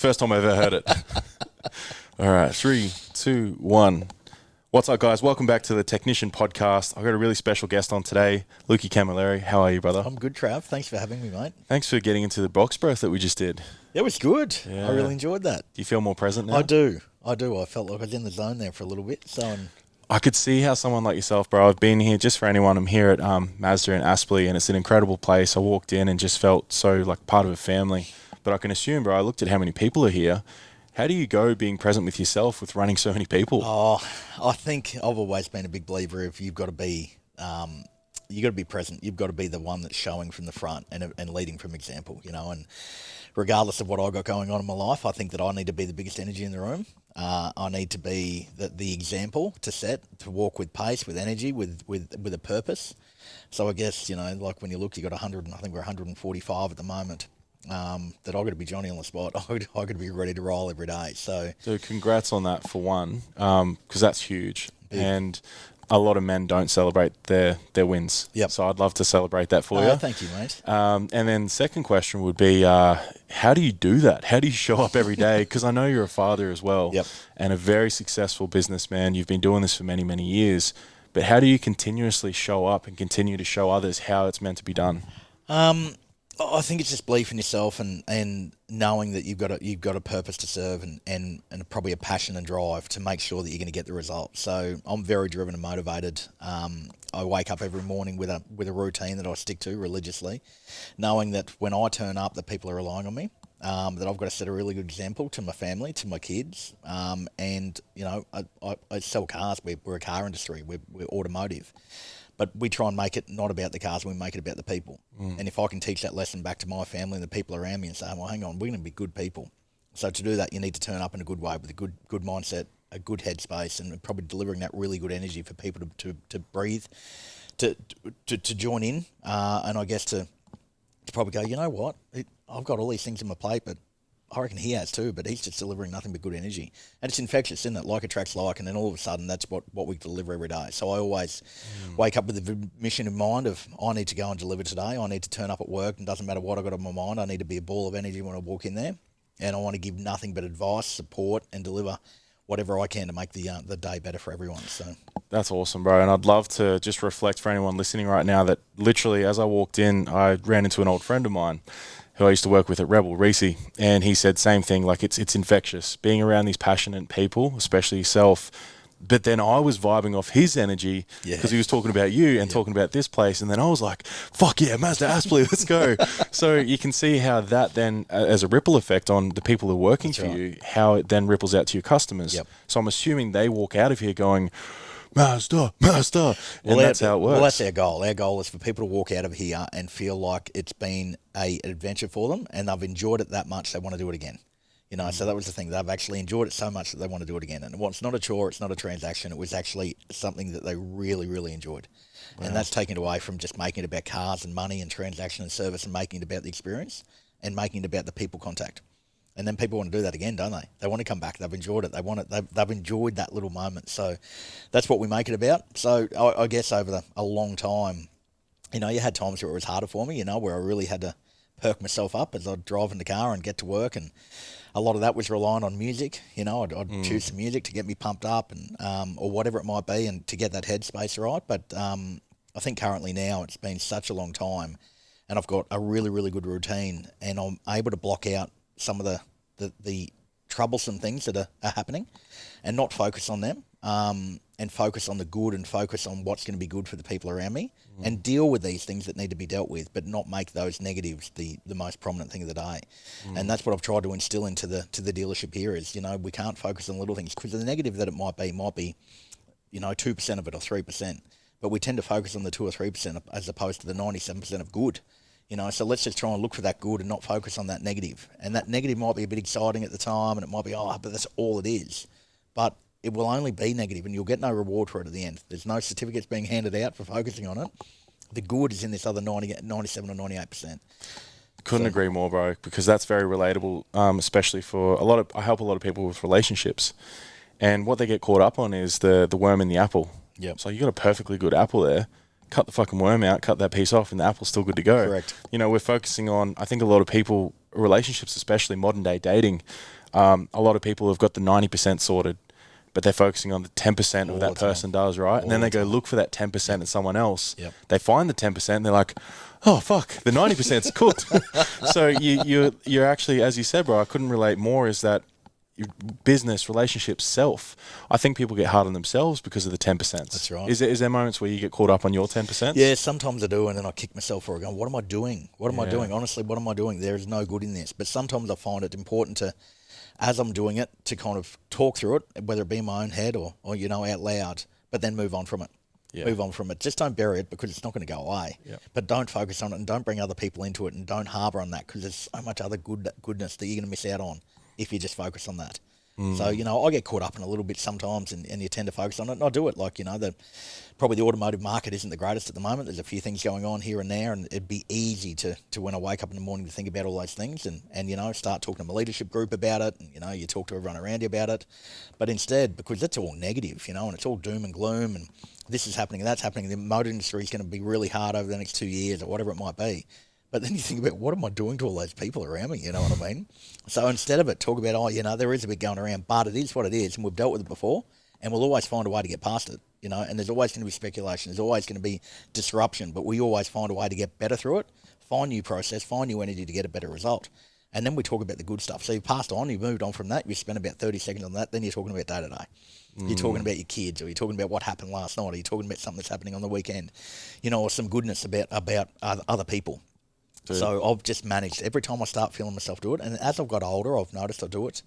First time I ever heard it. All right, 3, 2, 1. What's up, guys? Welcome back to the Technician Podcast. I've got a really special guest on today, Lukey Camilleri. How are you, brother? I'm good, Trav. Thanks for having me, mate. Thanks for getting into the box breath that we just did. It was good. Yeah. I really enjoyed that. Do you feel more present now? I do. I felt like I was in the zone there for a little bit. I could see how someone like yourself, bro. I've been here, just for anyone, I'm here at Mazda in Aspley, and it's an incredible place. I walked in and just felt so like part of a family. But I can assume, bro, I looked at how many people are here. How do you go being present with yourself with running so many people? Oh, I think I've always been a big believer if you've got to be, you got to be present. You've got to be the one that's showing from the front and leading from example, you know. And regardless of what I've got going on in my life, I think that I need to be the biggest energy in the room. I need to be the example to set, to walk with pace, with energy, with a purpose. So I guess, you know, like when you look, you got 100, I think we're 145 at the moment. That I've got to be Johnny on the spot. I've got to be ready to roll every day. So congrats on that for one, because that's huge. Big. And a lot of men don't celebrate their wins. Yep. So I'd love to celebrate that for you. Thank you, mate. And then second question would be, how do you do that? How do you show up every day? Because I know you're a father as well. Yep. And a very successful businessman. You've been doing this for many, many years. But how do you continuously show up and continue to show others how it's meant to be done? I think it's just belief in yourself and knowing that you've got a purpose to serve and probably a passion and drive to make sure that you're going to get the result. So I'm very driven and motivated. I wake up every morning with a routine that I stick to religiously, knowing that when I turn up, that people are relying on me. That I've got to set a really good example to my family, to my kids, and you know I sell cars. We're a car industry. We're automotive. But we try and make it not about the cars, we make it about the people. And if I can teach that lesson back to my family and the people around me and say, well, hang on, we're going to be good people. So to do that, you need to turn up in a good way with a good mindset, a good headspace, and probably delivering that really good energy for people to breathe, to join in, and I guess to probably go, you know what, I've got all these things in my plate, but I reckon he has too, but he's just delivering nothing but good energy. And it's infectious, isn't it? Like attracts like, and then all of a sudden that's what we deliver every day. So I always wake up with the mission in mind of I need to go and deliver today. I need to turn up at work, and it doesn't matter what I've got on my mind. I need to be a ball of energy when I walk in there. And I want to give nothing but advice, support, and deliver whatever I can to make the day better for everyone. So that's awesome, bro. And I'd love to just reflect for anyone listening right now that literally as I walked in, I ran into an old friend of mine who I used to work with at Rebel, Reese, and he said same thing, like it's infectious, being around these passionate people, especially yourself. But then I was vibing off his energy because he was talking about you and talking about this place, and then I was like, fuck yeah, Mazda Aspley, let's go. So you can see how that then, as a ripple effect on the people who are working for you, how it then ripples out to your customers. Yep. So I'm assuming they walk out of here going, Mazda, and that's how it works. Well, that's our goal. Our goal is for people to walk out of here and feel like it's been an adventure for them, and they've enjoyed it that much they want to do it again. You know, so that was the thing. They've actually enjoyed it so much that they want to do it again. And it's not a chore, it's not a transaction. It was actually something that they really, really enjoyed. Wow. And that's taken away from just making it about cars and money and transaction and service and making it about the experience and making it about the people contact. And then people want to do that again, don't they? They want to come back. They've enjoyed it. They want it. They've enjoyed that little moment. So that's what we make it about. So I guess over a long time, you know, you had times where it was harder for me, you know, where I really had to perk myself up as I'd drive in the car and get to work. And a lot of that was relying on music. You know, I'd choose some music to get me pumped up and or whatever it might be and to get that headspace right. But I think currently now it's been such a long time and I've got a really, really good routine and I'm able to block out some of the troublesome things that are happening and not focus on them and focus on the good and focus on what's going to be good for the people around me and deal with these things that need to be dealt with, but not make those negatives the most prominent thing of the day. And that's what I've tried to instill into the dealership here is, you know, we can't focus on little things because the negative that it might be, you know, 2% of it or 3%, but we tend to focus on the 2 or 3% as opposed to the 97% of good. You know, so let's just try and look for that good and not focus on that negative. And that negative might be a bit exciting at the time and it might be, but that's all it is. But it will only be negative and you'll get no reward for it at the end. There's no certificates being handed out for focusing on it. The good is in this other 97 or 98%. Couldn't agree more, bro, because that's very relatable, especially for I help a lot of people with relationships. And what they get caught up on is the worm in the apple. Yep. So you got a perfectly good apple there. Cut the fucking worm out, cut that piece off, and the apple's still good to go. Correct. You know, we're focusing on, I think a lot of people relationships, especially modern day dating, a lot of people have got the 90% sorted, but they're focusing on the 10% of All that the time. person does, right? And then All they the go time. look for that 10% in someone else. Yep. They find the 10%, and they're like, oh, fuck, the 90%'s cooked. So you're actually, as you said, bro, I couldn't relate more, is that your business, relationships, self. I think people get hard on themselves because of the 10%. That's right. Is there moments where you get caught up on your 10%? Yeah, sometimes I do, and then I kick myself for it, going, what am I doing? What am I Yeah. doing? Honestly, what am I doing? There is no good in this. But sometimes I find it important to, as I'm doing it, to kind of talk through it, whether it be in my own head or out loud, but then move on from it. Yeah. Move on from it. Just don't bury it, because it's not going to go away. Yeah. But don't focus on it, and don't bring other people into it, and don't harbour on that, because there's so much other goodness that you're going to miss out on if you just focus on that. So, I get caught up in a little bit sometimes, and you tend to focus on it, and I do it. Like, probably the automotive market isn't the greatest at the moment. There's a few things going on here and there, and it'd be easy to when I wake up in the morning to think about all those things and start talking to my leadership group about it, and, you talk to everyone around you about it. But instead, because that's all negative, and it's all doom and gloom, and this is happening and that's happening, the motor industry is going to be really hard over the next 2 years or whatever it might be. But then you think about, what am I doing to all those people around me? You know what I mean? So instead of it, talk about, there is a bit going around, but it is what it is, and we've dealt with it before, and we'll always find a way to get past it, and there's always going to be speculation, there's always going to be disruption, but we always find a way to get better through it, find new process, find new energy to get a better result. And then we talk about the good stuff. So you've passed on, you've moved on from that, you spend about 30 seconds on that, then you're talking about day to day. You're talking about your kids, or you're talking about what happened last night, or you're talking about something that's happening on the weekend, or some goodness about other people. Dude. So I've just managed, every time I start feeling myself do it, and as I've got older, I've noticed I do it,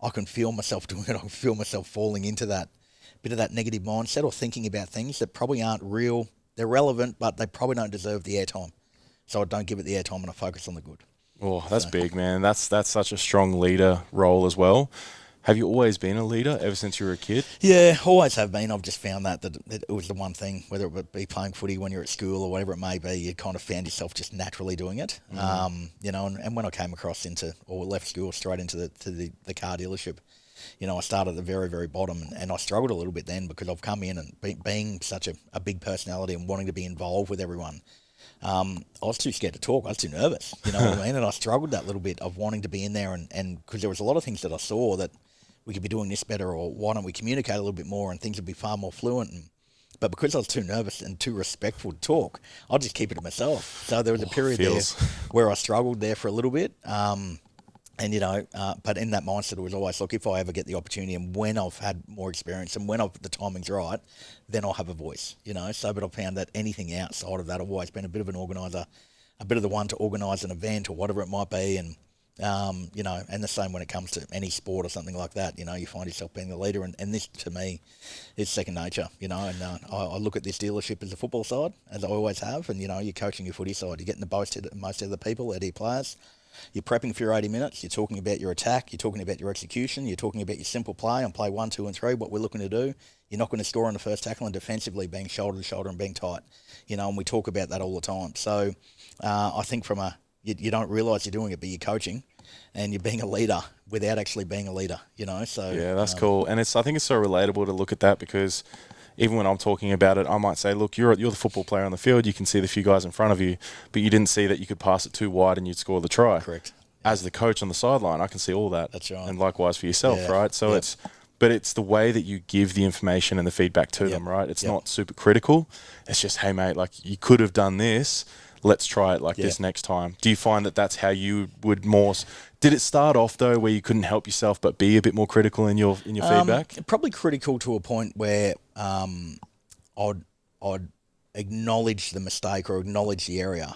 I can feel myself doing it, I can feel myself falling into that bit of that negative mindset, or thinking about things that probably aren't real. They're relevant, but they probably don't deserve the airtime. So I don't give it the airtime, and I focus on the good. Oh, that's big, man. That's such a strong leader role as well. Have you always been a leader ever since you were a kid? Yeah, always have been. I've just found that it was the one thing, whether it would be playing footy when you're at school or whatever it may be, you kind of found yourself just naturally doing it. And when I came across left school straight into the car dealership, I started at the very, very bottom, and I struggled a little bit then, because I've come in and being such a big personality and wanting to be involved with everyone. I was too scared to talk. I was too nervous, you know what I mean? And I struggled that little bit of wanting to be in there, and because there was a lot of things that I saw that we could be doing this better, or why don't we communicate a little bit more and things would be far more fluent. But because I was too nervous and too respectful to talk, I'll just keep it to myself. So there was a period there where I struggled there for a little bit. But in that mindset, it was always, look, if I ever get the opportunity, and when I've had more experience, and when the timing's right, then I'll have a voice, So, but I've found that anything outside of that, I've always been a bit of an organiser, a bit of the one to organise an event or whatever it might be, and and the same when it comes to any sport or something like that, you find yourself being the leader, and this to me is second nature, and I look at this dealership as a football side, as I always have, and you're coaching your footy side, you're getting the most out of the people, out of your players, you're prepping for your 80 minutes, you're talking about your attack, you're talking about your execution, you're talking about your simple play on play 1, 2 and 3, what we're looking to do. You're not going to score on the first tackle, and defensively being shoulder to shoulder and being tight, and we talk about that all the time. So I think you don't realise you're doing it, but you're coaching and you're being a leader without actually being a leader, So yeah, that's cool. And I think it's so relatable to look at that, because even when I'm talking about it, I might say, look, you're the football player on the field. You can see the few guys in front of you, but you didn't see that you could pass it too wide and you'd score the try. Correct. As the coach on the sideline, I can see all that. That's right. And likewise for yourself, right? So it's the way that you give the information and the feedback to them, right? It's not super critical. It's just, hey, mate, like, you could have done this. Let's try it like this next time. Do you find that that's how you would more? Did it start off though where you couldn't help yourself but be a bit more critical in your feedback? Probably critical to a point where I'd acknowledge the mistake or acknowledge the area,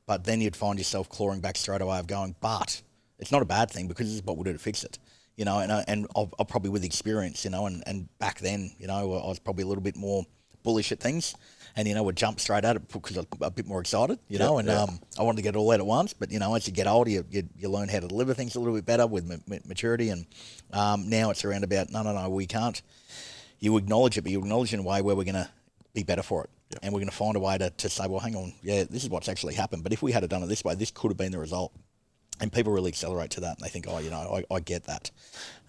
but then you'd find yourself clawing back straight away of going, but it's not a bad thing, because this is what we'll do to fix it. And I'll probably with experience, and back then, I was probably a little bit more bullish at things, and would jump straight at it because I was a bit more excited, I wanted to get it all out at once. But as you get older, you learn how to deliver things a little bit better with maturity, and now it's around about no, we can't. You acknowledge it, but you acknowledge it in a way where we're going to be better for it, and we're going to find a way to say, well, hang on, this is what's actually happened. But if we had done it this way, this could have been the result. And people really accelerate to that, and they think, I get that.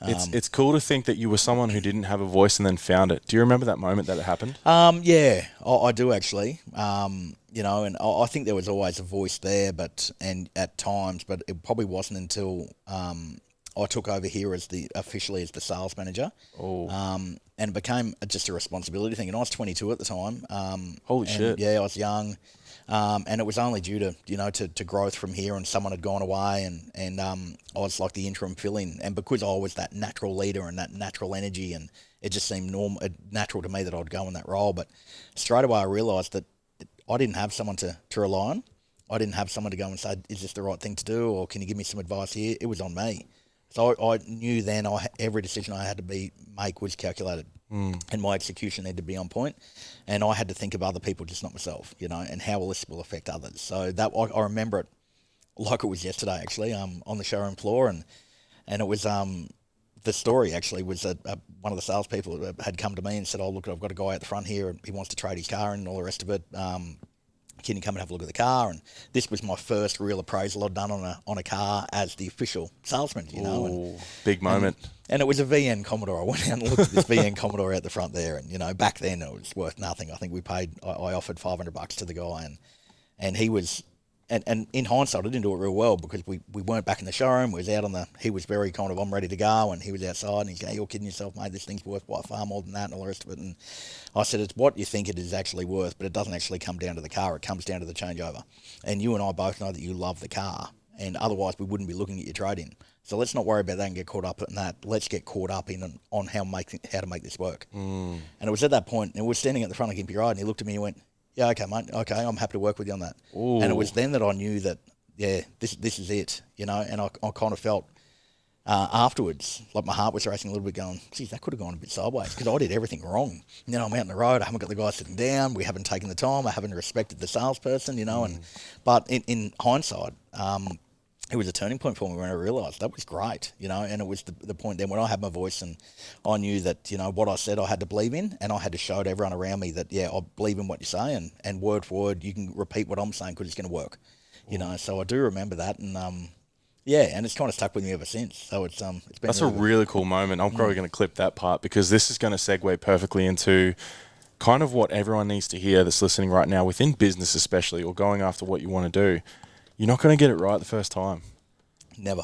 It's cool to think that you were someone who didn't have a voice and then found it. Do you remember that moment that it happened? I do actually. you know, and I think there was always a voice there, and at times, but it probably wasn't until I took over here officially as the sales manager. Oh, And it became just a responsibility thing. And I was 22 at the time. holy and shit. Yeah, I was young. And it was only due to, to growth from here, and someone had gone away, and I was like the interim fill-in. And because I was that natural leader and that natural energy, and it just seemed natural to me that I'd go in that role. But straight away I realised that I didn't have someone to rely on. I didn't have someone to go and say, is this the right thing to do, or can you give me some advice here? It was on me. So I knew then every decision I had to make was calculated, and my execution needed to be on point, and I had to think of other people, just not myself, and how will this will affect others. So that I remember it like it was yesterday, actually, on the showroom floor, and it was the story actually was that one of the salespeople had come to me and said, "Oh, look, I've got a guy at the front here, and he wants to trade his car in and all the rest of it. Can you come and have a look at the car?" And this was my first real appraisal I'd done on a car as the official salesman, Ooh, big moment. And it was a VN Commodore. I went out and looked at this VN Commodore out the front there, and back then it was worth nothing. I think I offered $500 to the guy, and he was. And in hindsight, I didn't do it real well because we weren't back in the showroom. We was out he was very kind of, I'm ready to go, and he was outside, and he's going, "You're kidding yourself, mate, this thing's worth by far more than that," and all the rest of it. And I said, "It's what you think it is actually worth, but it doesn't actually come down to the car. It comes down to the changeover. And you and I both know that you love the car, and otherwise we wouldn't be looking at your trade-in. So let's not worry about that and get caught up in that. Let's get caught up on how to make this work." And it was at that point, and we were standing at the front of Gimpy Ride, and he looked at me and he went, "Yeah, okay, mate. Okay, I'm happy to work with you on that." Ooh. And it was then that I knew that, yeah, this is it, and I kind of felt afterwards, like my heart was racing a little bit going, geez, that could have gone a bit sideways because I did everything wrong. I'm out on the road, I haven't got the guy sitting down, we haven't taken the time, I haven't respected the salesperson, but in hindsight, it was a turning point for me when I realised that was great, and it was the point then when I had my voice and I knew that, what I said I had to believe in, and I had to show to everyone around me that, yeah, I believe in what you say, and word for word, you can repeat what I'm saying because it's going to work, so I do remember that, and yeah, and it's kind of stuck with me ever since. So it's been. That's a really cool moment. I'm probably going to clip that part because this is going to segue perfectly into kind of what everyone needs to hear that's listening right now within business, especially, or going after what you want to do. You're not going to get it right the first time. Never.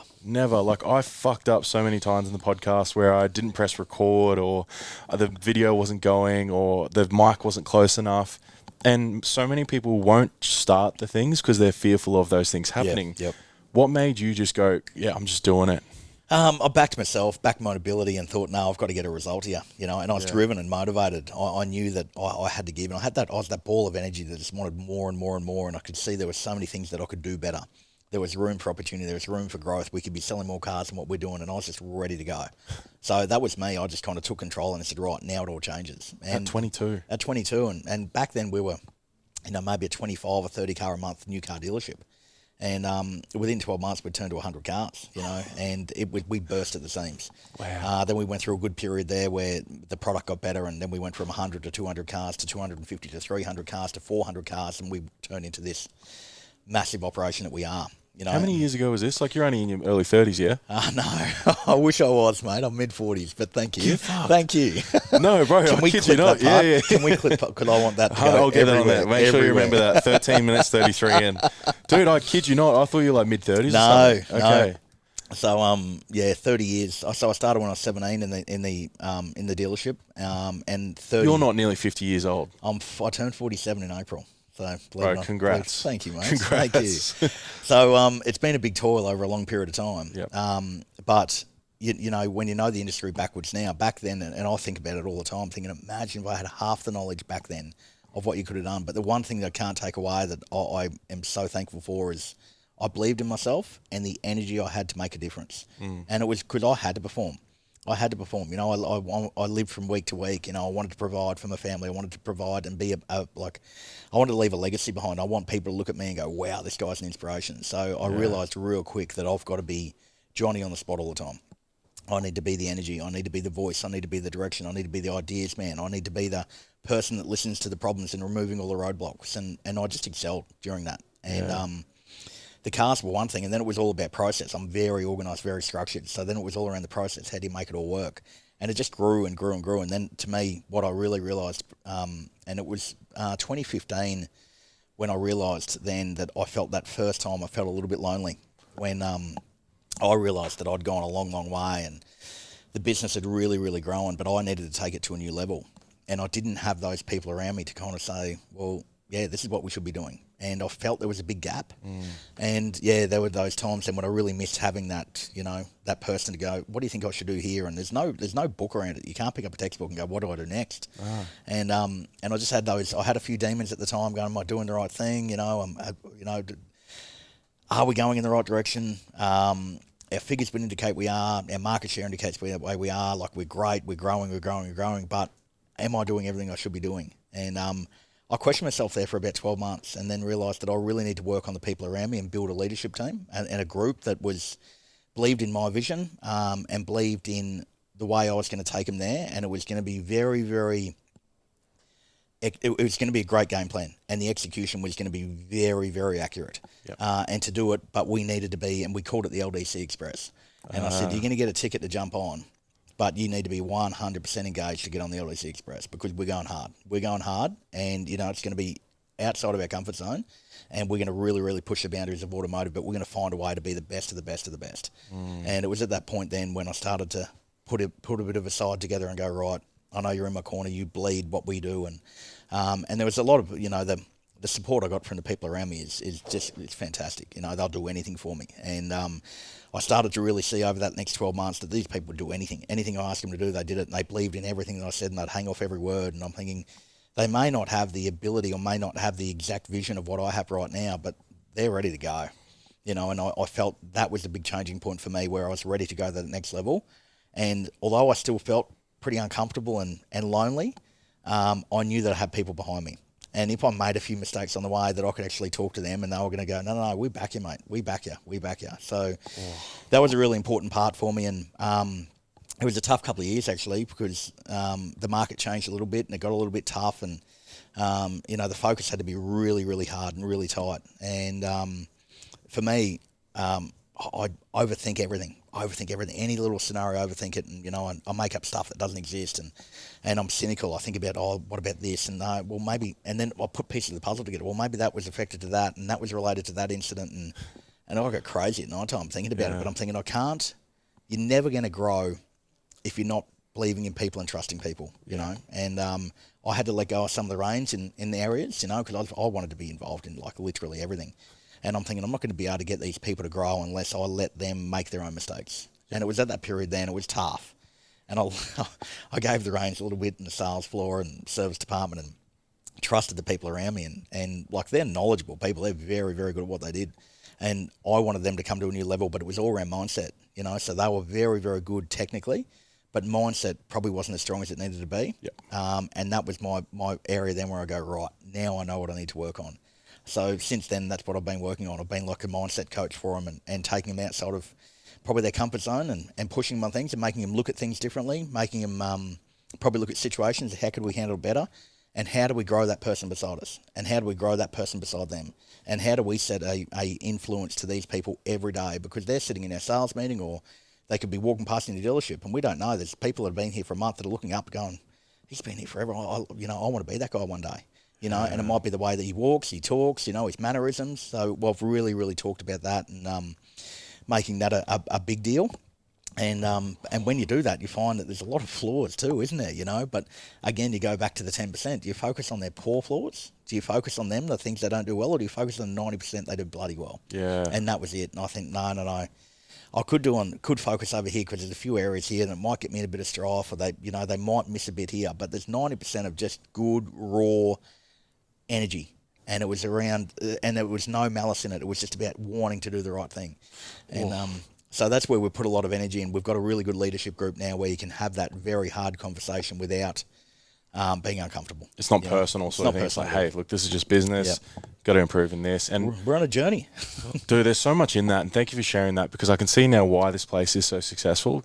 Like, I fucked up so many times in the podcast where I didn't press record, or the video wasn't going, or the mic wasn't close enough. And so many people won't start the things because they're fearful of those things happening. Yep. What made you just go, yeah, I'm just doing it? I backed myself, backed my ability, and thought, no, I've got to get a result here, and I was driven and motivated. I knew that I had to give, and I was that ball of energy that just wanted more and more and more, and I could see there were so many things that I could do better. There was room for opportunity, there was room for growth. We could be selling more cars than what we're doing, and I was just ready to go. So that was me. I just kind of took control and I said, right, now it all changes. And at 22. At 22, and back then we were, maybe a 25 or 30 car a month new car dealership. And within 12 months, we'd turned to 100 cars, and we burst at the seams. Wow. Then we went through a good period there where the product got better, and then we went from 100 to 200 cars to 250 to 300 cars to 400 cars, and we turned into this massive operation that we are. How many years ago was this? Like, you're only in your early 30s, yeah? No. I wish I was, mate. I'm mid-40s, but thank you. Thank you. No, bro, I kid you not. Yeah. Can we clip, because I want that to go I'll get that on there. Make sure you everywhere. remember that. 13 minutes, 33 in. Dude, I kid you not. I thought you were like mid-30s No, or something. Okay. So 30 years. So I started when I was 17 in the dealership. And 30. You're not nearly 50 years old. I turned 47 in April. So bro, congrats. Thank you, mate. Congrats. Thank you. So it's been a big toil over a long period of time. Yep. But when you know the industry backwards now, back then, and I think about it all the time, thinking, imagine if I had half the knowledge back then of what you could have done. But the one thing that I can't take away that I am so thankful for is I believed in myself and the energy I had to make a difference. And it was because I had to perform. I lived from week to week. I wanted to provide for my family. I wanted to provide and be I wanted to leave a legacy behind. I want people to look at me and go, wow, this guy's an inspiration. So I realised real quick that I've got to be Johnny on the spot all the time. I need to be the energy. I need to be the voice. I need to be the direction. I need to be the ideas man. I need to be the person that listens to the problems and removing all the roadblocks. And I just excelled during that. And the cars were one thing, and then it was all about process. I'm very organised, very structured. So then it was all around the process. How do you make it all work? And it just grew and grew and grew. And then to me, what I really realised, and it was 2015 when I realised then that I felt that first time I felt a little bit lonely when I realised that I'd gone a long, long way and the business had really, really grown, but I needed to take it to a new level. And I didn't have those people around me to kind of say, well, yeah, this is what we should be doing. And I felt there was a big gap. And yeah, there were those times then when I really missed having that, that person to go, what do you think I should do here? And there's no book around it. You can't pick up a textbook and go, what do I do next? And I just had I had a few demons at the time going, am I doing the right thing? Are we going in the right direction? Our figures would indicate we are. Our market share indicates the way we are. Like, we're great, we're growing. But am I doing everything I should be doing? And I questioned myself there for about 12 months and then realised that I really need to work on the people around me and build a leadership team and a group that believed in my vision and believed in the way I was going to take them there. And it was going to be very, very... It was going to be a great game plan, and the execution was going to be very, very accurate. Yep. And to do it, but we needed to be, and we called it the LDC Express. And I said, you're going to get a ticket to jump on, but you need to be 100% engaged to get on the LDC Express because we're going hard. We're going hard, and, it's going to be outside of our comfort zone, and we're going to really, really push the boundaries of automotive, but we're going to find a way to be the best of the best of the best. And it was at that point then when I started to put a bit of a side together and go, right, I know you're in my corner, you bleed what we do. And there was a lot of, the support I got from the people around me it's fantastic. They'll do anything for me. And I started to really see over that next 12 months that these people would do anything. Anything I asked them to do, they did it, and they believed in everything that I said, and they'd hang off every word. And I'm thinking, they may not have the ability or may not have the exact vision of what I have right now, but they're ready to go. And I felt that was the big changing point for me, where I was ready to go to the next level. And although I still felt pretty uncomfortable and lonely, I knew that I had people behind me. And if I made a few mistakes on the way, that I could actually talk to them and they were going to go, no, we back you, mate. We back you. So that was a really important part for me. And it was a tough couple of years, actually, because the market changed a little bit and it got a little bit tough. And, the focus had to be really, really hard and really tight. And for me, I overthink everything. Any little scenario, overthink it, and I make up stuff that doesn't exist, and I'm cynical. I think about, what about this, and well, maybe, and then I put pieces of the puzzle together. Well, maybe that was affected to that, and that was related to that incident, and I got crazy at night time thinking about it. But I'm thinking, you're never going to grow if you're not believing in people and trusting people, you know. And I had to let go of some of the reins in the areas, because I wanted to be involved in like literally everything. And I'm thinking, I'm not going to be able to get these people to grow unless I let them make their own mistakes. And it was at that period then, it was tough. And I gave the reins a little bit in the sales floor and service department and trusted the people around me. And like, they're knowledgeable people. They're very, very good at what they did. And I wanted them to come to a new level, but it was all around mindset, So they were very, very good technically, but mindset probably wasn't as strong as it needed to be. Yep. And that was my area then where I go, right, now I know what I need to work on. So since then, that's what I've been working on. I've been like a mindset coach for them and taking them outside of probably their comfort zone and pushing them on things and making them look at things differently, making them probably look at situations, how could we handle it better, and how do we grow that person beside us, and how do we grow that person beside them, and how do we set a influence to these people every day, because they're sitting in our sales meeting or they could be walking past in the dealership and we don't know. There's people that have been here for a month that are looking up going, he's been here forever. I want to be that guy one day. And it might be the way that he walks, he talks, his mannerisms. So we've really, really talked about that and making that a big deal. And when you do that, you find that there's a lot of flaws too, isn't there? But again, you go back to the 10%. Do you focus on their poor flaws? Do you focus on them, the things they don't do well, or do you focus on the 90% they do bloody well? Yeah. And that was it. And I think, no. I could focus over here because there's a few areas here that might get me in a bit of strife, or they might miss a bit here. But there's 90% of just good, raw energy, and it was around, and there was no malice in it. It was just about wanting to do the right thing, and so that's where we put a lot of energy in. We've got a really good leadership group now where you can have that very hard conversation without being uncomfortable. It's not personal, sort of thing. It's like, hey, look, this is just business. Got to improve in this, and we're on a journey. Dude, there's so much in that, and thank you for sharing that, because I can see now why this place is so successful.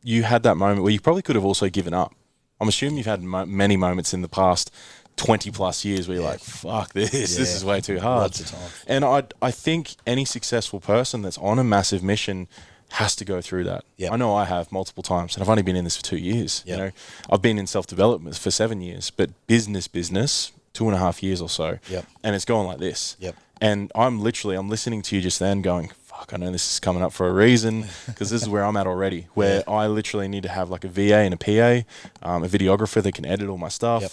You had that moment where you probably could have also given up. I'm assuming you've had many moments in the past 20 plus years where you're like, fuck this, this is way too hard. Lots of times. And I think any successful person that's on a massive mission has to go through that. Yep. I know I have multiple times, and I've only been in this for 2 years. I've been in self-development for 7 years, but business, 2.5 years or so. Yep. And it's going like this. Yep. And I'm listening to you just then going, fuck, I know this is coming up for a reason, because this is where I'm at already, where I literally need to have like a VA and a PA, a videographer that can edit all my stuff. Yep.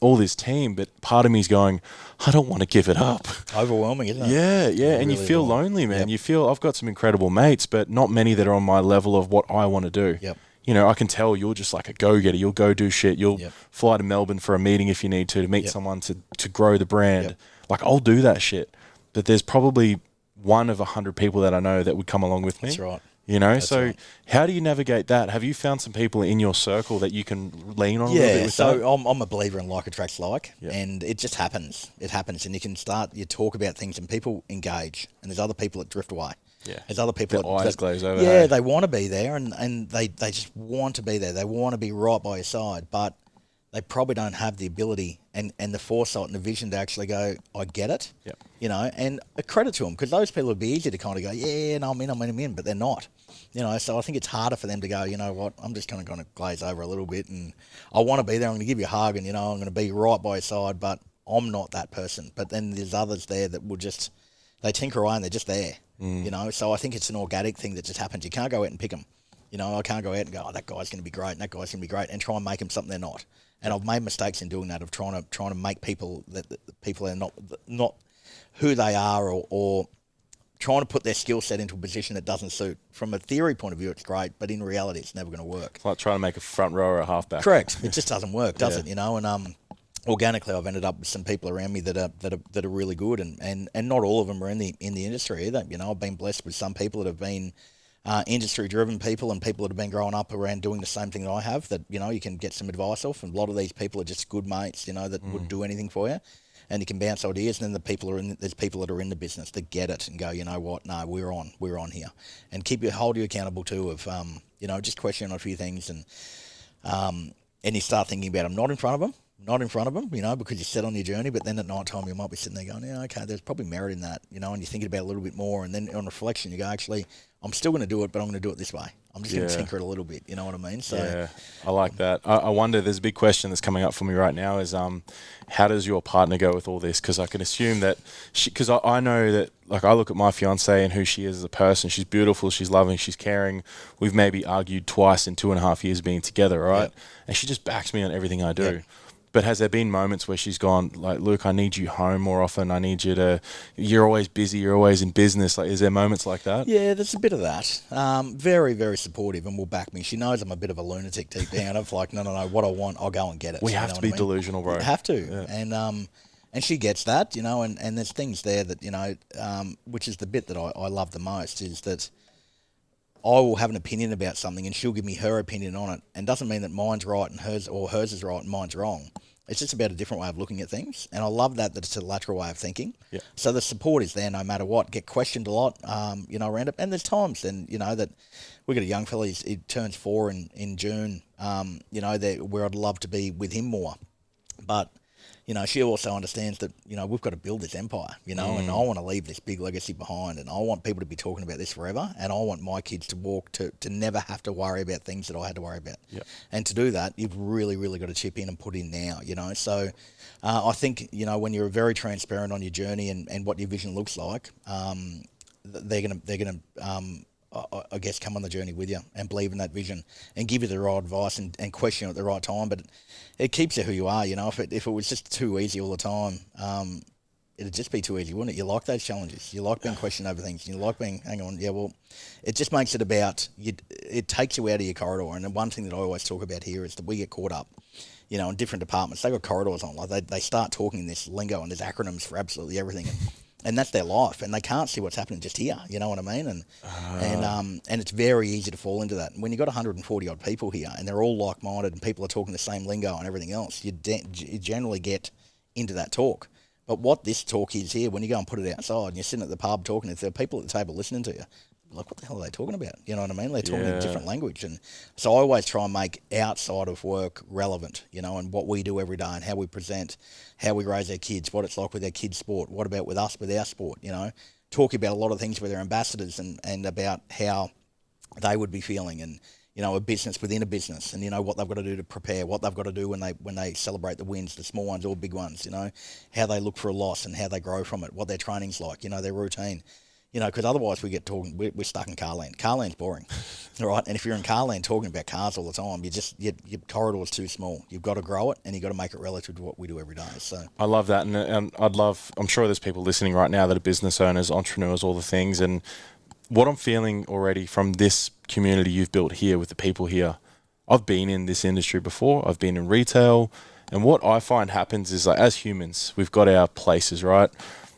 All this team, but part of me is going, I don't want to give it up. Overwhelming, isn't it? Yeah. And really you feel lonely, man. You feel, I've got some incredible mates, but not many that are on my level of what I want to do. Yep. You know, I can tell you're just like a go-getter. You'll go do shit. You'll fly to Melbourne for a meeting if you need to meet someone to grow the brand. Like, I'll do that shit. But there's probably one of 100 people that I know that would come along with me. That's right. You know, That's so right. how do you navigate that? Have you found some people in your circle that you can lean on a little bit with so that? I'm a believer in like attracts like, and it just happens. It happens, and you talk about things, and people engage, and there's other people that drift away. Yeah. There's other people Their eyes glaze over. Yeah, hey? they want to be there, and they just want to be there. They want to be right by your side, but they probably don't have the ability and the foresight and the vision to actually go, I get it. Yep. You know, and a credit to them, because those people would be easy to kind of go, yeah, no, I'm in, but they're not. You know, so I think it's harder for them to go, you know what, I'm just going to glaze over a little bit, and I want to be there, I'm going to give you a hug, and, you know, I'm going to be right by your side, but I'm not that person. But then there's others there that will just, they tinker away and they're just there, you know. So I think it's an organic thing that just happens. You can't go out and pick them. You know, I can't go out and go, oh, that guy's going to be great, and that guy's going to be great, and try and make them something they're not. And I've made mistakes in doing that, of trying to make people that people are not who they are, or trying to put their skill set into a position that doesn't suit. From a theory point of view, it's great, but in reality, it's never going to work. It's like trying to make a front row or a halfback. Correct. It just doesn't work, does it? You know, and organically, I've ended up with some people around me that are really good, and not all of them are in the industry either. You know, I've been blessed with some people that have been industry-driven people, and people that have been growing up around doing the same thing that I have, that, you know, you can get some advice off. And a lot of these people are just good mates, you know, that would do anything for you. And you can bounce ideas, and then there's people that are in the business that get it and go, you know what, no, we're on here, and hold you accountable too of, you know, just question on a few things, and you start thinking about them, not in front of them, you know, because you set on your journey, but then at night time you might be sitting there going, yeah, okay, there's probably merit in that, you know, and you're thinking about it a little bit more, and then on reflection you go, actually, I'm still going to do it, but I'm going to do it this way. I'm just going to tinker it a little bit, you know what I mean? So yeah, I like that. I wonder, there's a big question that's coming up for me right now is, how does your partner go with all this? Because I can assume that because I know that, like, I look at my fiance and who she is as a person. She's beautiful, she's loving, she's caring. We've maybe argued twice in 2.5 years being together, right? Yep. And she just backs me on everything I do. Yep. But has there been moments where she's gone, like, Luke, I need you home more often. I need you to, you're always busy. You're always in business. Like, is there moments like that? Yeah, there's a bit of that. Very, very supportive, and will back me. She knows I'm a bit of a lunatic deep down. Of like, no, what I want, I'll go and get it. We have to be delusional, bro. You have to. Yeah. And she gets that, you know, and there's things there that, you know, which is the bit that I love the most, is that I will have an opinion about something, and she'll give me her opinion on it. And doesn't mean that mine's right and hers is right and mine's wrong. It's just about a different way of looking at things. And I love that it's a lateral way of thinking. Yeah. So the support is there no matter what. Get questioned a lot, you know, around it. And there's times then, you know, that we got a young fella, he turns 4 in June, you know, where I'd love to be with him more. But, you know, she also understands that, you know, we've got to build this empire, you know, and I want to leave this big legacy behind, and I want people to be talking about this forever, and I want my kids to walk to never have to worry about things that I had to worry about. Yep. And to do that, you've really, really got to chip in and put in now, you know. So I think, you know, when you're very transparent on your journey and what your vision looks like, they're gonna I guess come on the journey with you and believe in that vision and give you the right advice and question you at the right time. But it keeps you who you are, you know. If it was just too easy all the time, it'd just be too easy, wouldn't it? You like those challenges. You like being questioned over things. You like being, hang on, yeah, well, it just makes it about, it takes you out of your corridor. And the one thing that I always talk about here is that we get caught up, you know, in different departments. They got corridors on, like they start talking in this lingo, and there's acronyms for absolutely everything. And that's their life, and they can't see what's happening just here. You know what I mean? And it's very easy to fall into that. And when you've got 140 odd people here, and they're all like-minded, and people are talking the same lingo and everything else, you generally get into that talk. But what this talk is here, when you go and put it outside, and you're sitting at the pub talking, if there are people at the table listening to you, like, what the hell are they talking about? You know what I mean? They're talking a different language. And so I always try and make outside of work relevant, you know, and what we do every day and how we present, how we raise our kids, what it's like with our kids' sport, what about with us, with our sport, you know, talking about a lot of things with our ambassadors and about how they would be feeling and a business within a business, and what they've got to do to prepare, what they've got to do when they celebrate the wins, the small ones or big ones, how they look for a loss and how they grow from it, what their training's like, their routine. Because otherwise we get talking, we're stuck in car land. Car land's boring, all right? And if you're in car land talking about cars all the time, your corridor's too small. You've got to grow it, and you've got to make it relative to what we do every day. So I love that, and I'm sure there's people listening right now that are business owners, entrepreneurs, all the things, and what I'm feeling already from this community you've built here with the people here, I've been in this industry before, I've been in retail, and what I find happens is, like, as humans, we've got our places, right?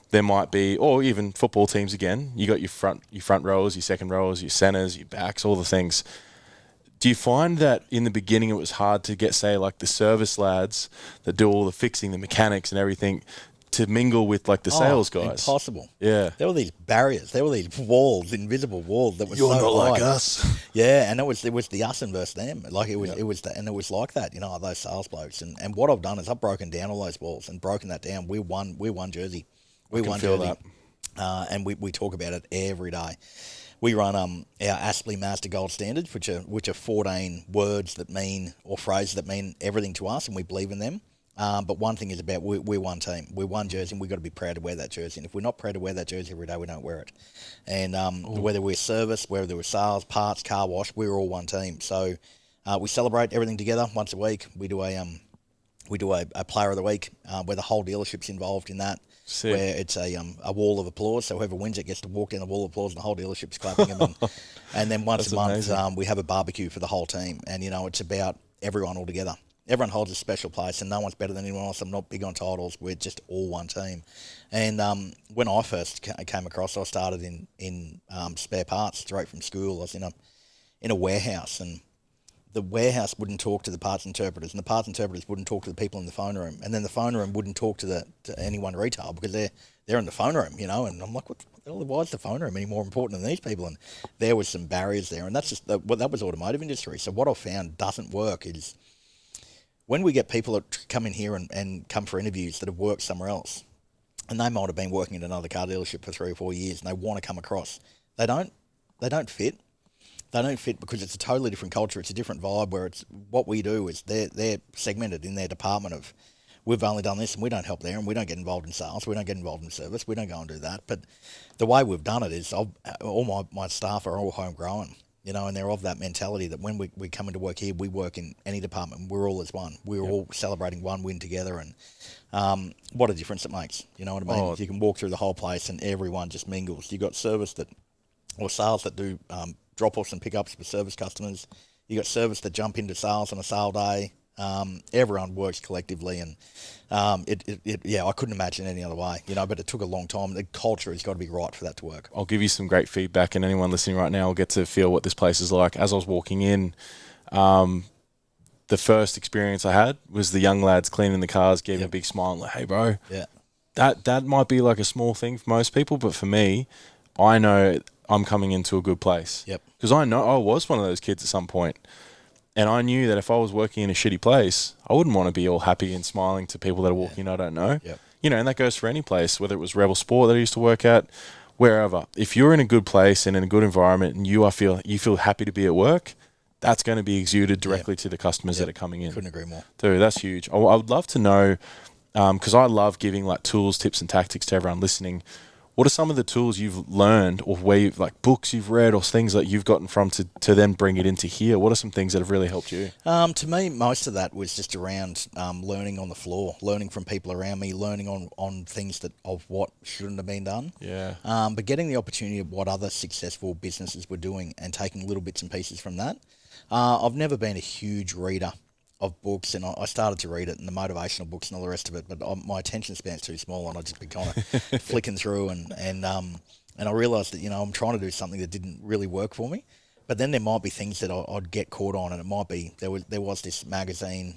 There might be, or even football teams again, you got your front rows, your second rows, your centers, your backs, all the things. Do you find that in the beginning it was hard to get, say, like the service lads that do all the fixing, the mechanics and everything, to mingle with like the sales guys? Impossible. Yeah. There were these barriers. There were these walls, invisible walls that were You're so not high. like us. Yeah, and it was the us and versus them. Like it was like that. Those sales blokes. And what I've done is I've broken down all those walls and broken that down. We won Jersey. We won feel Jersey. And we talk about it every day. We run our Aspley Master Gold Standards, which are 14 words that mean, or phrases that mean everything to us, and we believe in them. But one thing is about we're one team. We're one jersey, and we've got to be proud to wear that jersey. And if we're not proud to wear that jersey every day, we don't wear it. And whether we're service, whether we're sales, parts, car wash, we're all one team. So we celebrate everything together once a week. We do a player of the week where the whole dealership's involved in that. Sick. Where it's a wall of applause. So whoever wins it gets to walk down the wall of applause, and the whole dealership's clapping them. And then once a month, we have a barbecue for the whole team. And, it's about everyone all together. Everyone holds a special place, and no one's better than anyone else. I'm not big on titles. We're just all one team. And when I first came across, I started in spare parts straight from school. I was in a warehouse, and the warehouse wouldn't talk to the parts interpreters, and the parts interpreters wouldn't talk to the people in the phone room, and then the phone room wouldn't talk to anyone retail because they're in the phone room, And I'm like, what the hell? Why is the phone room any more important than these people? And there was some barriers there, and that's just that was automotive industry. So what I found doesn't work is when we get people that come in here and come for interviews that have worked somewhere else, and they might have been working at another car dealership for 3 or 4 years, and they want to come across, they don't fit. They don't fit because it's a totally different culture. It's a different vibe where it's what we do is they're segmented in their department of we've only done this and we don't help there and we don't get involved in sales. We don't get involved in service. We don't go and do that. But the way we've done it is all my staff are all homegrown, and they're of that mentality that when we come into work here, we work in any department. We're all as one. We're all celebrating one win together. And what a difference it makes. You know what I mean? You can walk through the whole place and everyone just mingles. You've got service or sales that do drop-offs and pickups for service customers. You got service that jump into sales on a sale day. Everyone works collectively, and I couldn't imagine any other way, but it took a long time. The culture has got to be right for that to work. I'll give you some great feedback, and anyone listening right now will get to feel what this place is like. As I was walking in, the first experience I had was the young lads cleaning the cars, gave me a big smile, like, hey, bro. Yeah. That might be like a small thing for most people, but for me, I know I'm coming into a good place. Yep. Because I know I was one of those kids at some point. And I knew that if I was working in a shitty place, I wouldn't want to be all happy and smiling to people that are walking in I don't know. Yep. And that goes for any place, whether it was Rebel Sport that I used to work at, wherever. If you're in a good place and in a good environment and you feel happy to be at work, that's going to be exuded directly to the customers that are coming in. Couldn't agree more. Dude, that's huge. I would love to know, because I love giving like tools, tips and tactics to everyone listening. What are some of the tools you've learned or books you've read or things that you've gotten from to then bring it into here? What are some things that have really helped you? To me, most of that was just around learning on the floor, learning from people around me, learning on things of what shouldn't have been done. Yeah. But getting the opportunity of what other successful businesses were doing and taking little bits and pieces from that. I've never been a huge reader of books, and I started to read it and the motivational books and all the rest of it, but my attention span's too small, and I'd just be kind of flicking through, and I realised that I'm trying to do something that didn't really work for me. But then there might be things that I'd get caught on, and it might be there was this magazine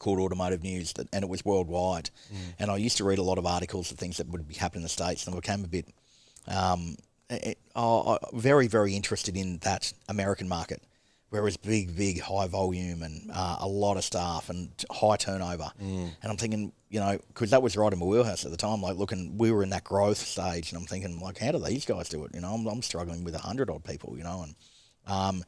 called Automotive News, and it was worldwide, and I used to read a lot of articles of things that would be happening in the States, and I became a bit very, very interested in that American market, where it was big, high volume and a lot of staff and high turnover. And I'm thinking, because that was right in my wheelhouse at the time, we were in that growth stage, and I'm thinking, how do these guys do it? I'm struggling with 100 odd people, and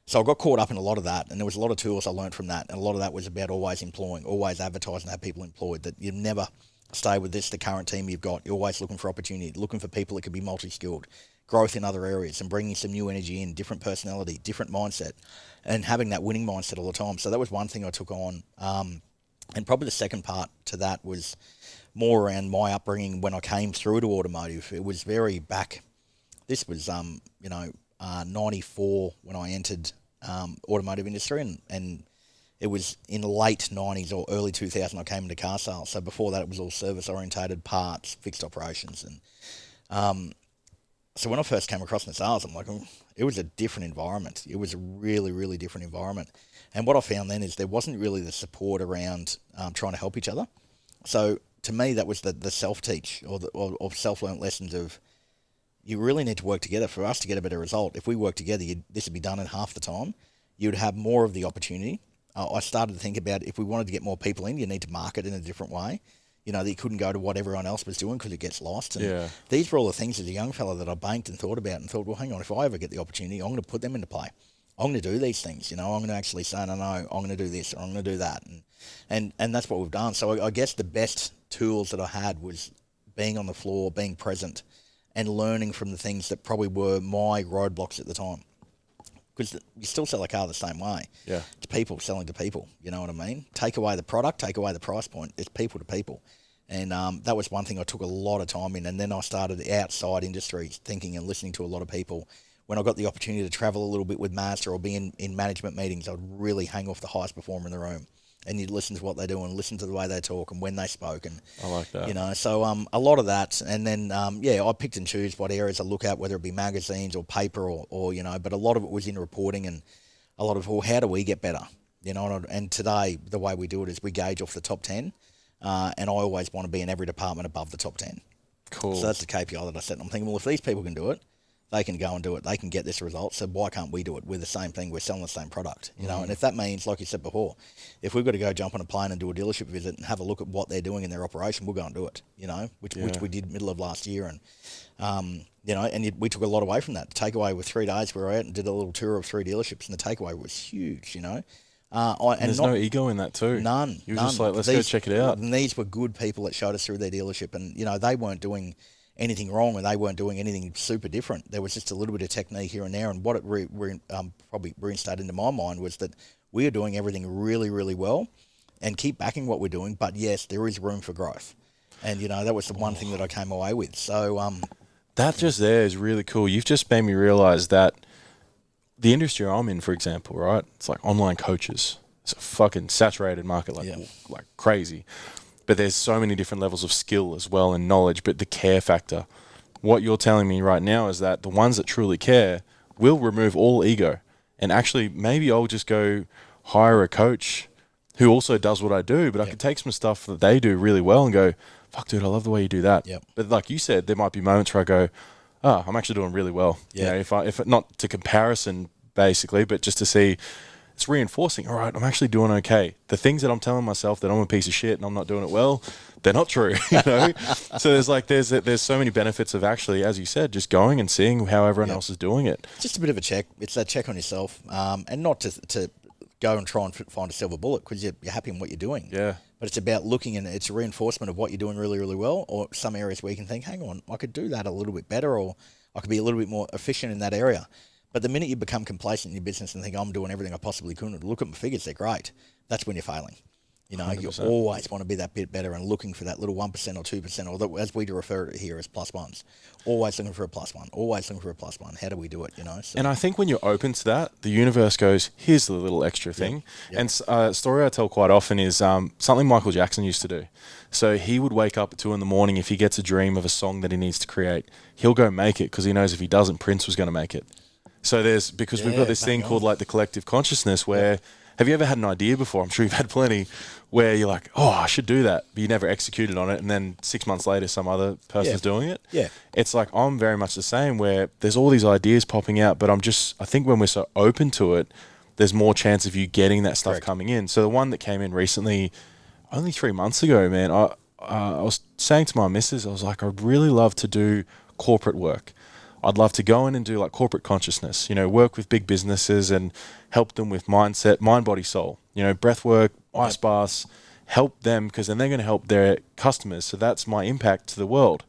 So I got caught up in a lot of that, and there was a lot of tools I learned from that, and a lot of that was about always employing, always advertising to have people employed, that you never stay with the current team you've got. You're always looking for opportunity, looking for people that could be multi-skilled, growth in other areas, and bringing some new energy in, different personality, different mindset, and having that winning mindset all the time. So that was one thing I took on. And probably the second part to that was more around my upbringing when I came through to automotive. It was very back. This was, 94 when I entered automotive industry, and it was in the late 90s or early 2000 I came into car sales. So before that, it was all service-orientated, parts, fixed operations. And so when I first came across in sales, I'm like, it was a different environment. It was a really, really different environment. And what I found then is there wasn't really the support around trying to help each other. So to me, that was the self-teach or self-learned lessons of, you really need to work together for us to get a better result. If we work together, this would be done in half the time. You'd have more of the opportunity. I started to think about, if we wanted to get more people in, you need to market in a different way. That you couldn't go to what everyone else was doing because it gets lost. And these were all the things as a young fella that I banked and thought about and thought, well, hang on, if I ever get the opportunity, I'm going to put them into play. I'm going to do these things. I'm going to actually say, no, I'm going to do this or I'm going to do that. And that's what we've done. So I guess the best tools that I had was being on the floor, being present, and learning from the things that probably were my roadblocks at the time. Because you still sell a car the same way. Yeah. It's people selling to people, you know what I mean? Take away the product, take away the price point. It's people to people. And that was one thing I took a lot of time in. And then I started outside industries, thinking and listening to a lot of people. When I got the opportunity to travel a little bit with Mazda or be in management meetings, I'd really hang off the highest performer in the room. And you'd listen to what they do and listen to the way they talk and when they spoke. And I like that. So a lot of that. And then, I picked and choose what areas I look at, whether it be magazines or paper or but a lot of it was in reporting and a lot of, well, how do we get better? And today, the way we do it is we gauge off the top 10. And I always want to be in every department above the top 10. Cool. So that's the KPI that I set. And I'm thinking, well, if these people can do it, they can go and do it. They can get this result. So why can't we do it? We're the same thing. We're selling the same product, And if that means, like you said before, if we've got to go jump on a plane and do a dealership visit and have a look at what they're doing in their operation, we'll go and do it, which we did middle of last year. And, we took a lot away from that. The takeaway was 3 days. We were out and did a little tour of 3 dealerships, and the takeaway was huge, And there's no ego in that too. None. You were just like, let's go check it out. And these were good people that showed us through their dealership, and they weren't doing anything wrong and they weren't doing anything super different. There was just a little bit of technique here and there, and what it probably reinstated into my mind was that we are doing everything really, really well and keep backing what we're doing, but yes, there is room for growth. And, that was the one thing that I came away with. So that just there is really cool. You've just made me realize that the industry I'm in, for example, right? It's like online coaches. It's a fucking saturated market like crazy. But there's so many different levels of skill as well and knowledge, but the care factor. What you're telling me right now is that the ones that truly care will remove all ego. And actually, maybe I'll just go hire a coach who also does what I do, but I could take some stuff that they do really well and go, fuck, dude, I love the way you do that. Yep. But like you said, there might be moments where I go, I'm actually doing really well. Yeah. If not to comparison, basically, but just to see, it's reinforcing, all right, I'm actually doing okay. The things that I'm telling myself that I'm a piece of shit and I'm not doing it well, they're not true, So there's so many benefits of actually, as you said, just going and seeing how everyone else is doing it. Just a bit of a check. It's that check on yourself, and not to go and try and find a silver bullet because you're happy in what you're doing. Yeah. But it's about looking, and it's a reinforcement of what you're doing really, really well, or some areas where you can think, hang on, I could do that a little bit better, or I could be a little bit more efficient in that area. But the minute you become complacent in your business and think, I'm doing everything I possibly could, look at my figures, they're great. That's when you're failing. 100%. You always want to be that bit better and looking for that little 1% or 2%, or as we refer to it here as plus ones. Always looking for a plus one. Always looking for a plus one. How do we do it, So. And I think when you're open to that, the universe goes, here's the little extra thing. Yep. And a story I tell quite often is something Michael Jackson used to do. So he would wake up at 2 a.m. if he gets a dream of a song that he needs to create. He'll go make it because he knows if he doesn't, Prince was going to make it. So because we've got this thing called like the collective consciousness where, have you ever had an idea before? I'm sure you've had plenty where you're like, oh, I should do that. But you never executed on it. And then 6 months later, some other person's doing it. Yeah. It's like, I'm very much the same where there's all these ideas popping out, but I think when we're so open to it, there's more chance of you getting that stuff coming in. So the one that came in recently, only 3 months ago, man, I was saying to my missus, I was like, I'd really love to do corporate work. I'd love to go in and do like corporate consciousness, work with big businesses and help them with mindset, mind, body, soul, breath work, ice baths, help them because then they're going to help their customers. So that's my impact to the world.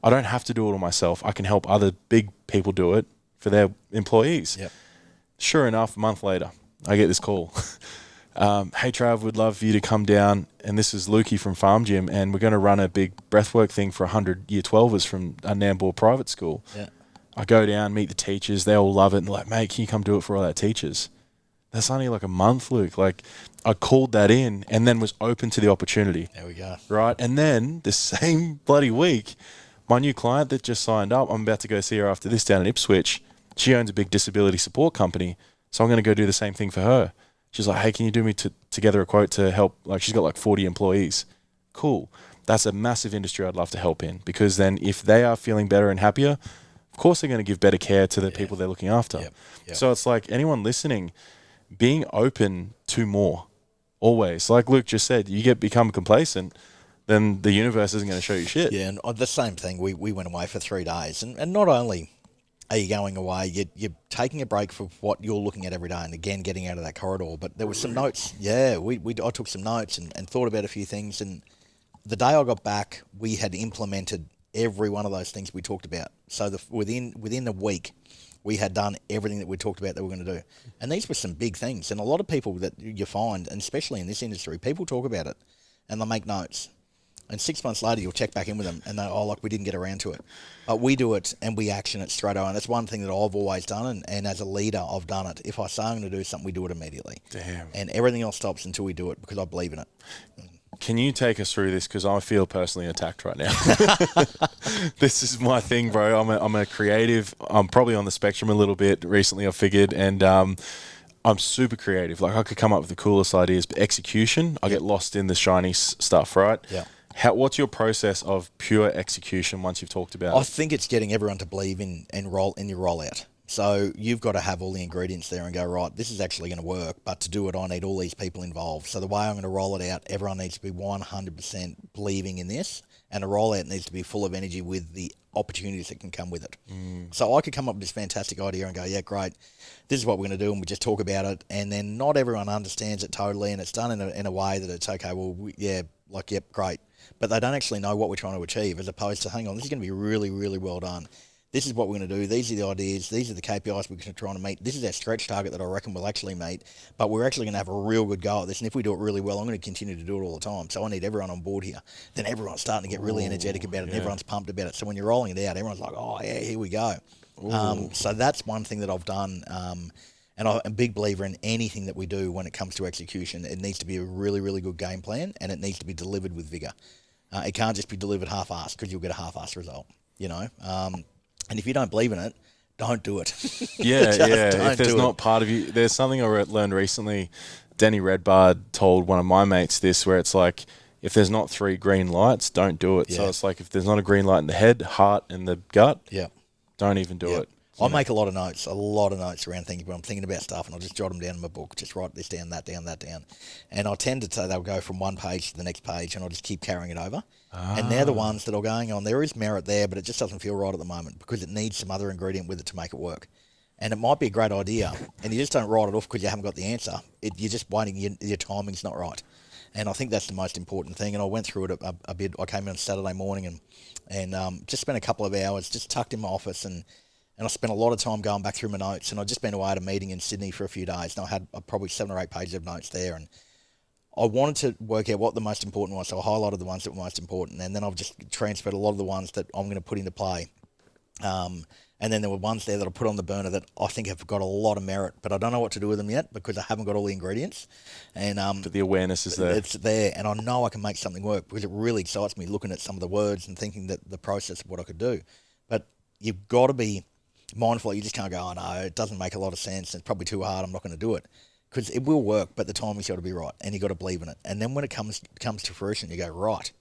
I don't have to do it all myself. I can help other big people do it for their employees. Yep. Sure enough, a month later, I get this call. Hey, Trav, would love you to come down. And this is Lukey from Farm Gym. And we're going to run a big breathwork thing for 100 year 12ers from a Nambour private school. Yeah. I go down, meet the teachers. They all love it. And they're like, mate, can you come do it for all our teachers? That's only like a month, Luke. Like, I called that in and then was open to the opportunity. There we go. Right. And then the same bloody week, my new client that just signed up, I'm about to go see her after this down in Ipswich. She owns a big disability support company. So I'm going to go do the same thing for her. She's like, hey, can you do me together a quote to help? Like, she's got like 40 employees. Cool. That's a massive industry I'd love to help in, because then if they are feeling better and happier, of course they're going to give better care to the people they're looking after. Yep. So it's like anyone listening, being open to more, always. Like Luke just said, you become complacent, then the universe isn't going to show you shit. Yeah, and the same thing. We went away for 3 days, and not only are you going away, you're taking a break from what you're looking at every day, and again getting out of that corridor. But there were some notes. Yeah, I took some notes and thought about a few things. And the day I got back, we had implemented every one of those things we talked about. So within a week, we had done everything that we talked about that we were going to do. And these were some big things. And a lot of people that you find, and especially in this industry, people talk about it and they'll make notes. And 6 months later, you'll check back in with them and they're, like, we didn't get around to it. But we do it and we action it straight away. And that's one thing that I've always done. And as a leader, I've done it. If I say I'm going to do something, we do it immediately. Damn. And everything else stops until we do it, because I believe in it. Can you take us through this? Because I feel personally attacked right now. This is my thing, bro. I'm a creative. I'm probably on the spectrum a little bit recently, I figured. And I'm super creative. Like, I could come up with the coolest ideas, but execution, I get lost in the shiny stuff, right? Yeah. What's your process of pure execution once you've talked about I it? think it's getting everyone to believe in your rollout. So you've got to have all the ingredients there and go, right, this is actually going to work, but to do it, I need all these people involved. So the way I'm going to roll it out, everyone needs to be 100% believing in this, and the rollout needs to be full of energy with the opportunities that can come with it. So I could come up with this fantastic idea and go, yeah, great, this is what we're going to do, and we just talk about it, and then not everyone understands it totally, and it's done in a way that it's okay, well, yep, great. But they don't actually know what we're trying to achieve, as opposed to, hang on, this is going to be really, really well done. This is what we're going to do. These are the ideas. These are the KPIs we're trying to meet. This is our stretch target that I reckon we'll actually meet. But we're actually going to have a real good go at this. And if we do it really well, I'm going to continue to do it all the time. So I need everyone on board here. Then everyone's starting to get really energetic about it, and everyone's pumped about it. So when you're rolling it out, everyone's like, oh, yeah, here we go. So that's one thing that I've done. And I'm a big believer in anything that we do when it comes to execution. It needs to be a really, really good game plan, and it needs to be delivered with vigour. It can't just be delivered half-assed, because you'll get a half-assed result, And if you don't believe in it, don't do it. Yeah. If there's not part of you, there's something I learned recently. Danny Redbard told one of my mates this, where it's like, if there's not 3 green lights, don't do it. Yeah. So it's like, if there's not a green light in the head, heart, and the gut, don't even do it. I make a lot of notes around things when I'm thinking about stuff, and I'll just jot them down in my book, just write this down, that down, that down. And I tend to say they'll go from one page to the next page, and I'll just keep carrying it over. And they're the ones that are going on, there is merit there, but it just doesn't feel right at the moment, because it needs some other ingredient with it to make it work. And it might be a great idea, and you just don't write it off because you haven't got the answer. You're just waiting, your timing's not right. And I think that's the most important thing. And I went through it a bit. I came in on Saturday morning and just spent a couple of hours just tucked in my office, and I spent a lot of time going back through my notes, and I'd just been away at a meeting in Sydney for a few days, and I had probably 7 or 8 pages of notes there, and I wanted to work out what the most important was, so I highlighted the ones that were most important, and then I've just transferred a lot of the ones that I'm going to put into play. And then there were ones there that I put on the burner that I think have got a lot of merit, but I don't know what to do with them yet because I haven't got all the ingredients. And but the awareness is there. It's there, and I know I can make something work, because it really excites me looking at some of the words and thinking that the process of what I could do. But you've got to be mindful. You just can't go, oh no, it doesn't make a lot of sense, it's probably too hard, I'm not going to do it. Because it will work, but the timing's got to be right, and you've got to believe in it. And then when it comes to fruition, you go, right,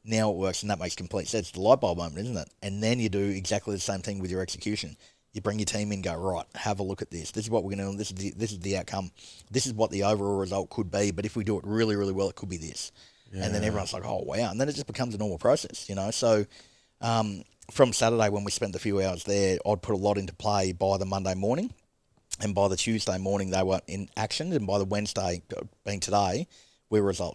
now it works, and that makes complete sense. It's the light bulb moment, isn't it? And then you do exactly the same thing with your execution. You bring your team in, go, right, have a look at this. This is what we're going to do. This is the outcome. This is what the overall result could be. But if we do it really, really well, it could be this. Yeah. And then everyone's like, oh, wow. And then it just becomes a normal process, So from Saturday when we spent the few hours there, I'd put a lot into play by the Monday morning, and by the Tuesday morning they were in action, and by the Wednesday, being today, we were result